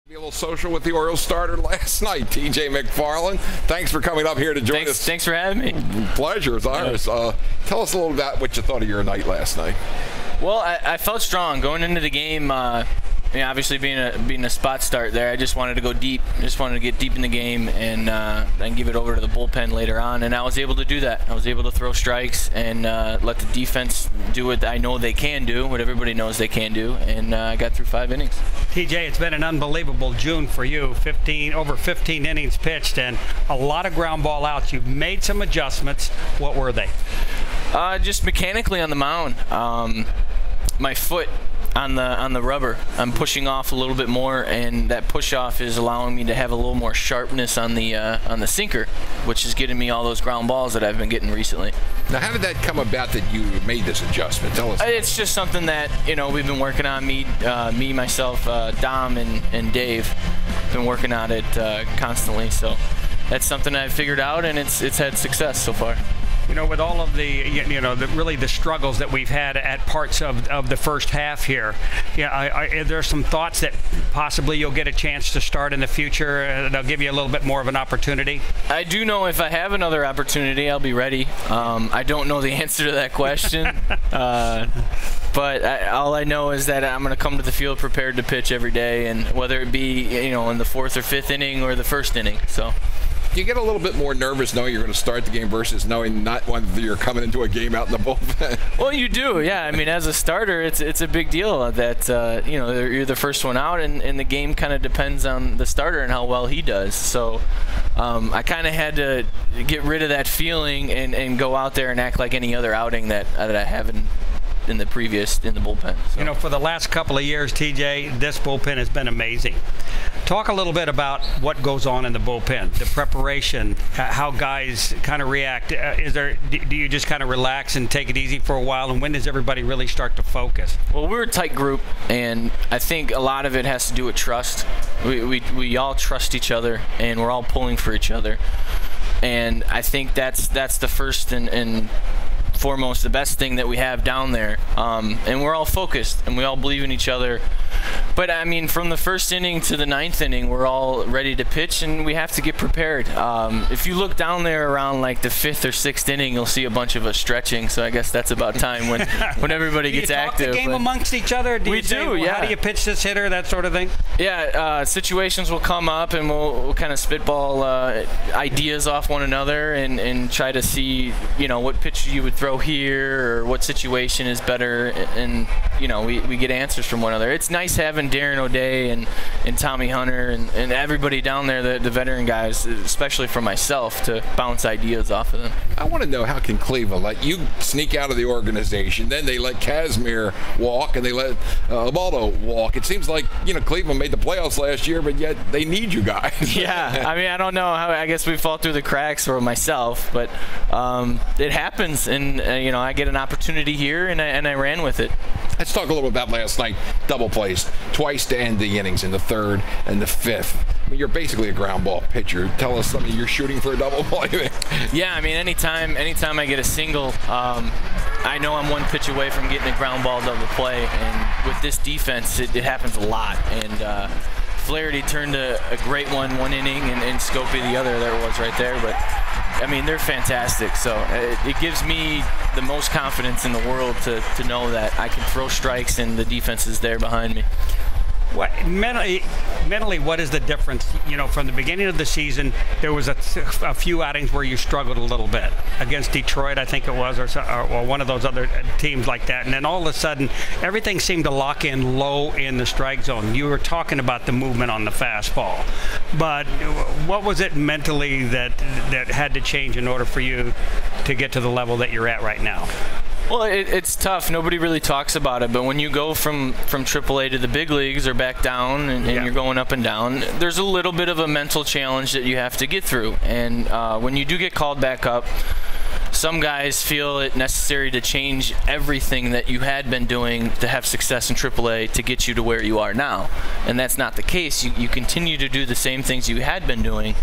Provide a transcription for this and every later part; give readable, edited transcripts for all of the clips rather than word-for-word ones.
Be a little social with the Orioles starter last night, TJ McFarland. Thanks for coming up here to join us. Thanks for having me. Pleasure, it's ours. Tell us a little about what you thought of your night last night. Well, I felt strong going into the game. Obviously being a spot start there, I just wanted to go deep. Just wanted to get deep in the game and give it over to the bullpen later on. And I was able to do that. I was able to throw strikes and let the defense do what I know they can do, what everybody knows they can do, and I got through 5 innings. TJ, it's been an unbelievable June for you. Over 15 innings pitched and a lot of ground ball outs. You've made some adjustments. What were they? Just mechanically on the mound. My foot on the rubber, I'm pushing off a little bit more, and that push off is allowing me to have a little more sharpness on the sinker, which is getting me all those ground balls that I've been getting recently. Now, how did that come about that you made this adjustment? Tell us. It's just something that we've been working on. Me, myself, Dom, and Dave been working on it constantly. So that's something I've figured out, and it's had success so far. With all of the, really the struggles that we've had at parts of the first half here, are there some thoughts that possibly you'll get a chance to start in the future? They'll give you a little bit more of an opportunity? I do know if I have another opportunity, I'll be ready. I don't know the answer to that question, but all I know is that I'm going to come to the field prepared to pitch every day, and whether it be, in the 4th or 5th inning or the 1st inning. So. Do you get a little bit more nervous knowing you're going to start the game versus knowing not whether you're coming into a game out in the bullpen? Well, you do, yeah. I mean, as a starter, it's a big deal that you're the first one out, and the game kind of depends on the starter and how well he does. So I kind of had to get rid of that feeling and go out there and act like any other outing that I haven't in the bullpen. So. For the last couple of years, TJ, this bullpen has been amazing. Talk a little bit about what goes on in the bullpen, the preparation, how guys kind of react. Do you just kind of relax and take it easy for a while, and when does everybody really start to focus? Well, we're a tight group, and I think a lot of it has to do with trust. We all trust each other, and we're all pulling for each other. And I think that's the first and foremost, the best thing that we have down there, and we're all focused and we all believe in each other. But I mean, from the 1st inning to the 9th inning, we're all ready to pitch, and we have to get prepared. If you look down there around like the 5th or 6th inning, you'll see a bunch of us stretching. So I guess that's about time when everybody gets active. Do you talk the game amongst each other? We do, yeah. How do you pitch this hitter, that sort of thing? Yeah, situations will come up, and we'll kind of spitball ideas off one another and try to see, what pitch you would throw here or what situation is better, and we get answers from one another. It's nice having Darren O'Day and Tommy Hunter and everybody down there, the veteran guys, especially for myself, to bounce ideas off of them. I want to know, how can Cleveland let you sneak out of the organization, then they let Casimir walk, and they let Ubaldo walk? It seems like Cleveland made the playoffs last year, but yet they need you guys. Yeah, I mean, I don't know how. I guess we fall through the cracks for myself, but it happens, and I get an opportunity here, and I ran with it. Let's talk a little about last night. Double plays twice to end the innings in the 3rd and the 5th. I mean, you're basically a ground ball pitcher. Tell us something. You're shooting for a double play. Yeah, I mean, anytime I get a single, I know I'm one pitch away from getting a ground ball double play. And with this defense, it happens a lot. And Flaherty turned a great one inning, and Scopey the other. There it was right there. But I mean, they're fantastic. So it gives me the most confidence in the world to know that I can throw strikes and the defense is there behind me. What mentally, what is the difference? From the beginning of the season, there was a few outings where you struggled a little bit against Detroit, I think it was, or one of those other teams like that. And then all of a sudden, everything seemed to lock in low in the strike zone. You were talking about the movement on the fastball, but what was it mentally that had to change in order for you to get to the level that you're at right now? Well, it's tough. Nobody really talks about it, but when you go from AAA to the big leagues or back down and you're going up and down, there's a little bit of a mental challenge that you have to get through. And when you do get called back up, some guys feel it necessary to change everything that you had been doing to have success in AAA to get you to where you are now. And that's not the case. You continue to do the same things you had been doing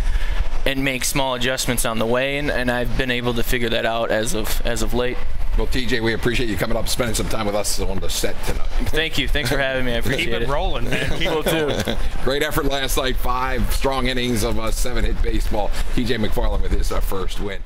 and make small adjustments on the way, and I've been able to figure that out as of late. Well, TJ, we appreciate you coming up, spending some time with us on the set tonight. Thank you. Thanks for having me. I appreciate it. Keep it rolling, man. Keep it rolling. Great effort last night. 5 strong innings of 7-hit baseball. TJ McFarland with his first win.